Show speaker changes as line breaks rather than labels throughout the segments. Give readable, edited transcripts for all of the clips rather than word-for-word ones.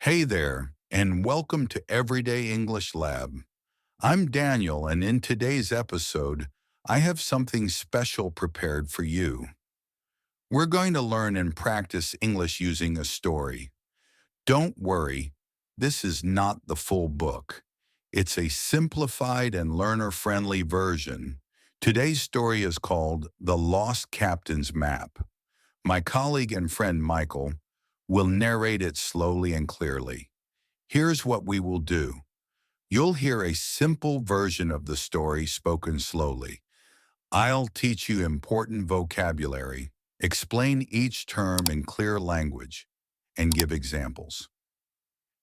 Hey there, and welcome to Everyday English Lab. I'm Daniel, and in today's episode, I have something special prepared for you. We're going to learn and practice English using a story. Don't worry, this is not the full book. It's a simplified and learner-friendly version. Today's story is called The Lost Captain's Map. My colleague and friend Michael will narrate it slowly and clearly. Here's what we will do. You'll hear a simple version of the story spoken slowly. I'll teach you important vocabulary, explain each term in clear language, and give examples.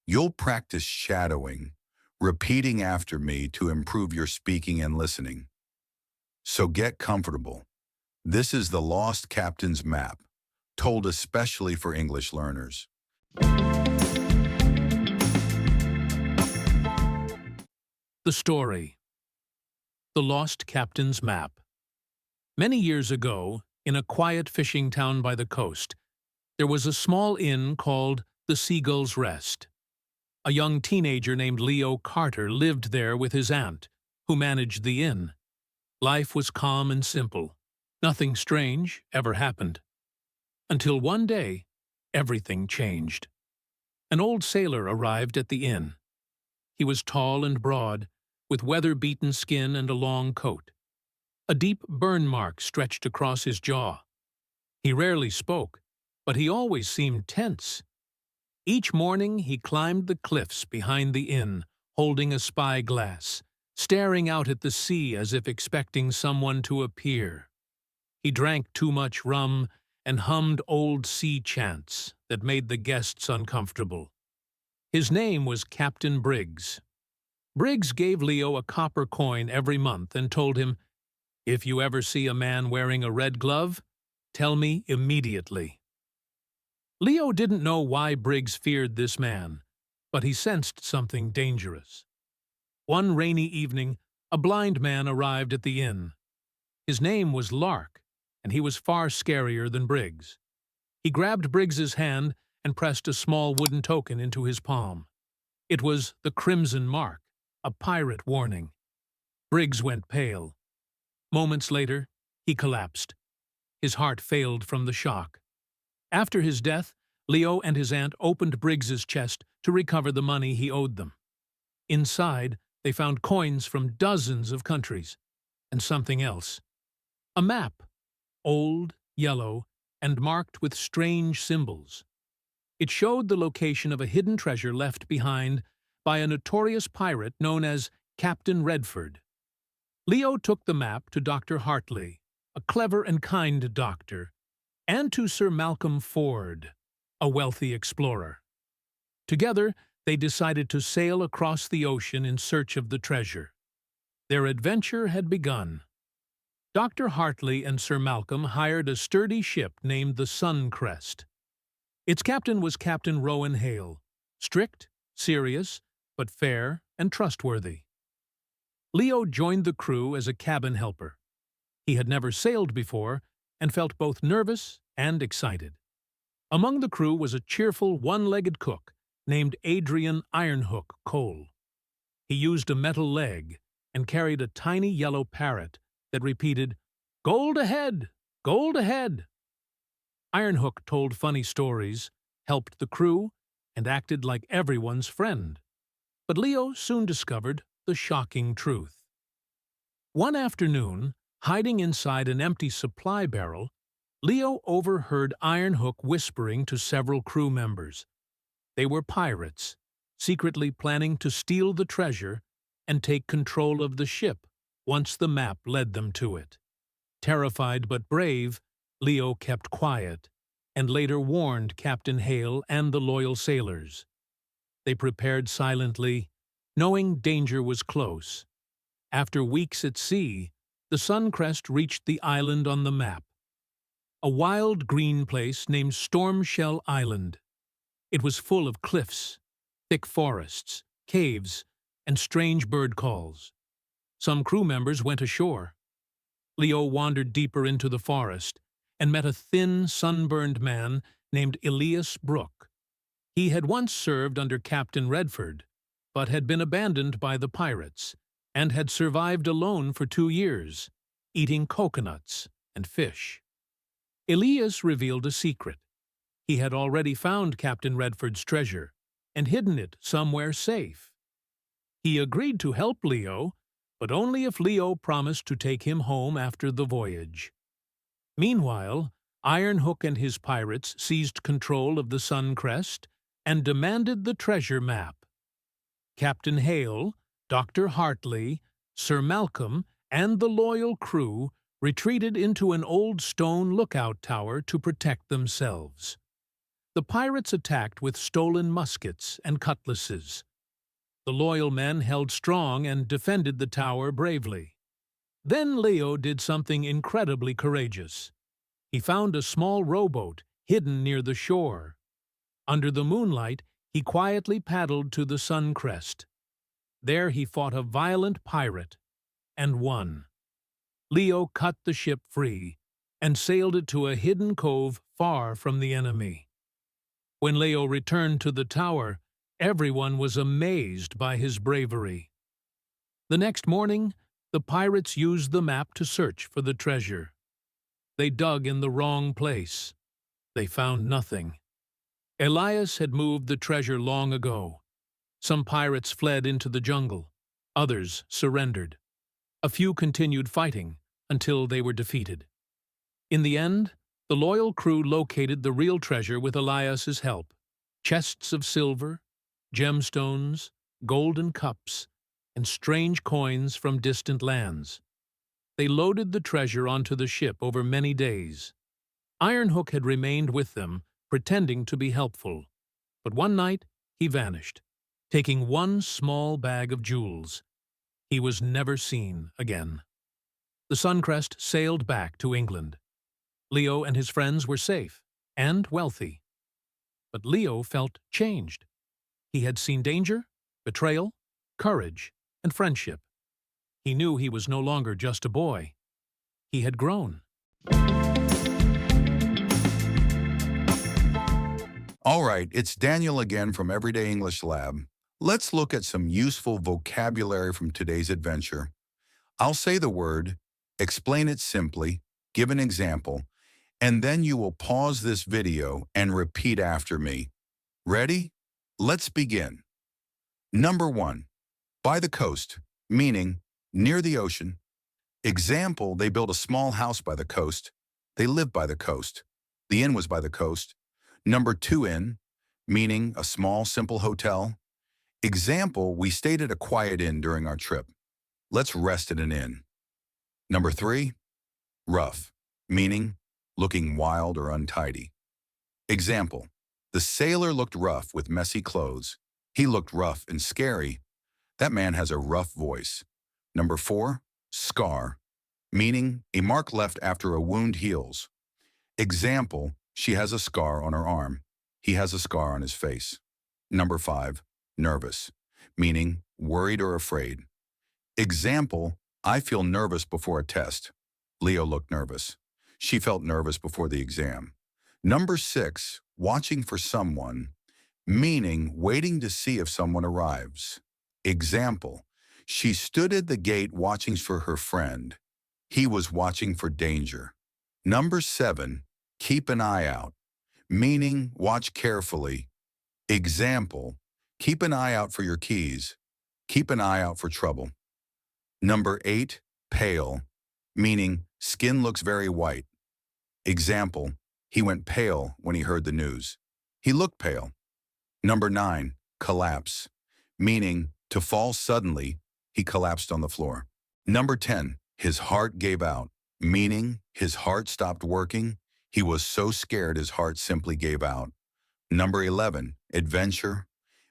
You'll practice shadowing, repeating after me to improve your speaking and listening. So get comfortable. This is the Lost Captain's Map, told especially for English learners.
The story. The Lost Captain's Map. Many years ago, in a quiet fishing town by the coast, there was a small inn called the Seagull's Rest. A young teenager named Leo Carter lived there with his aunt, who managed the inn. Life was calm and simple. Nothing strange ever happened. Until one day, everything changed. An old sailor arrived at the inn. He was tall and broad, with weather-beaten skin and a long coat. A deep burn mark stretched across his jaw. He rarely spoke, but he always seemed tense. Each morning he climbed the cliffs behind the inn, holding a spyglass, staring out at the sea as if expecting someone to appear. He drank too much rum and hummed old sea chants that made the guests uncomfortable. His name was Captain Briggs. Briggs gave Leo a copper coin every month and told him, "If you ever see a man wearing a red glove, tell me immediately." Leo didn't know why Briggs feared this man, but he sensed something dangerous. One rainy evening, a blind man arrived at the inn. His name was Lark, and he was far scarier than Briggs. He grabbed Briggs's hand and pressed a small wooden token into his palm. It was the Crimson Mark, a pirate warning. Briggs went pale. Moments later, he collapsed. His heart failed from the shock. After his death, Leo and his aunt opened Briggs's chest to recover the money he owed them. Inside, they found coins from dozens of countries, and something else. A map, old, yellow, and marked with strange symbols. It showed the location of a hidden treasure left behind by a notorious pirate known as Captain Redford. Leo took the map to Dr. Hartley, a clever and kind doctor, and to Sir Malcolm Ford, a wealthy explorer. Together, they decided to sail across the ocean in search of the treasure. Their adventure had begun. Dr. Hartley and Sir Malcolm hired a sturdy ship named the Suncrest. Its captain was Captain Rowan Hale, strict, serious, but fair and trustworthy. Leo joined the crew as a cabin helper. He had never sailed before and felt both nervous and excited. Among the crew was a cheerful one-legged cook named Adrian Ironhook Cole. He used a metal leg and carried a tiny yellow parrot that repeated, "Gold ahead! Gold ahead!" Ironhook told funny stories, helped the crew, and acted like everyone's friend. But Leo soon discovered the shocking truth. One afternoon, hiding inside an empty supply barrel, Leo overheard Ironhook whispering to several crew members. They were pirates, secretly planning to steal the treasure and take control of the ship once the map led them to it. Terrified but brave, Leo kept quiet, and later warned Captain Hale and the loyal sailors. They prepared silently, knowing danger was close. After weeks at sea, the Suncrest reached the island on the map. A wild green place named Stormshell Island. It was full of cliffs, thick forests, caves, and strange bird calls. Some crew members went ashore. Leo wandered deeper into the forest and met a thin, sunburned man named Elias Brooke. He had once served under Captain Redford, but had been abandoned by the pirates, and had survived alone for 2 years, eating coconuts and fish. Elias revealed a secret. He had already found Captain Redford's treasure and hidden it somewhere safe. He agreed to help Leo, but only if Leo promised to take him home after the voyage. Meanwhile, Iron Hook and his pirates seized control of the Sun Crest and demanded the treasure map. Captain Hale, Dr. Hartley, Sir Malcolm, and the loyal crew retreated into an old stone lookout tower to protect themselves. The pirates attacked with stolen muskets and cutlasses. The loyal men held strong and defended the tower bravely. Then Leo did something incredibly courageous. He found a small rowboat hidden near the shore. Under the moonlight, he quietly paddled to the Sun Crest. There he fought a violent pirate and won. Leo cut the ship free and sailed it to a hidden cove far from the enemy. When Leo returned to the tower, everyone was amazed by his bravery. The next morning, the pirates used the map to search for the treasure. They dug in the wrong place. They found nothing. Elias had moved the treasure long ago. Some pirates fled into the jungle. Others surrendered. A few continued fighting until they were defeated. In the end, the loyal crew located the real treasure with Elias's help: chests of silver, gemstones, golden cups, and strange coins from distant lands. They loaded the treasure onto the ship over many days. Iron Hook had remained with them, pretending to be helpful. But one night, he vanished, taking one small bag of jewels. He was never seen again. The Sun Crest sailed back to England. Leo and his friends were safe and wealthy. But Leo felt changed. He had seen danger, betrayal, courage, and friendship. He knew he was no longer just a boy. He had grown.
All right, it's Daniel again from Everyday English Lab. Let's look at some useful vocabulary from today's adventure. I'll say the word, explain it simply, give an example, and then you will pause this video and repeat after me. Ready? Let's begin. Number 1, by the coast, meaning near the ocean. Example, they built a small house by the coast. They lived by the coast. The inn was by the coast. Number 2, inn, meaning a small, simple hotel. Example, we stayed at a quiet inn during our trip. Let's rest at an inn. Number 3, rough, meaning looking wild or untidy. Example, the sailor looked rough with messy clothes. He looked rough and scary. That man has a rough voice. Number 4, scar, meaning a mark left after a wound heals. Example, she has a scar on her arm. He has a scar on his face. Number 5, nervous, meaning worried or afraid. Example, I feel nervous before a test. Leo looked nervous. She felt nervous before the exam. Number 6, watching for someone, meaning waiting to see if someone arrives. Example, she stood at the gate watching for her friend. He was watching for danger. Number 7, keep an eye out, meaning watch carefully. Example, keep an eye out for your keys. Keep an eye out for trouble. Number 8, pale, meaning skin looks very white. Example, he went pale when he heard the news. He looked pale. Number 9, collapse, meaning to fall suddenly. He collapsed on the floor. Number 10, his heart gave out, meaning his heart stopped working. He was so scared his heart simply gave out. Number 11, adventure,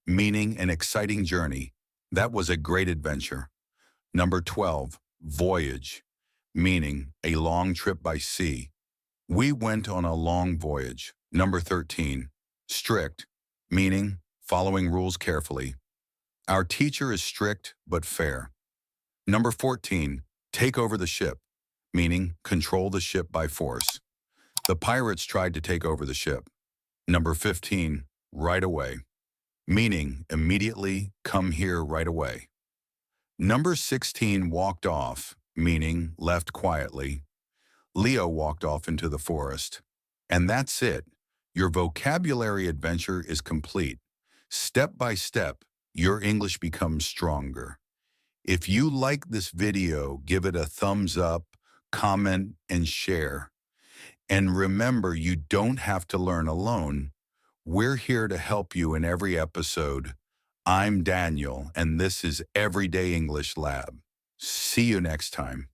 meaning an exciting journey. That was a great adventure. Number 12, voyage, meaning a long trip by sea. We went on a long voyage. Number 13, strict, meaning following rules carefully. Our teacher is strict but fair. Number 14, take over the ship, meaning control the ship by force. The pirates tried to take over the ship. Number 15, right away, meaning immediately come here right away. Number 16 walked off, meaning left quietly. Leo walked off into the forest. And that's it. Your vocabulary adventure is complete. Step by step, your English becomes stronger. If you like this video, give it a thumbs up, comment, and share. And remember, you don't have to learn alone. We're here to help you in every episode. I'm Daniel, and this is Everyday English Lab. See you next time.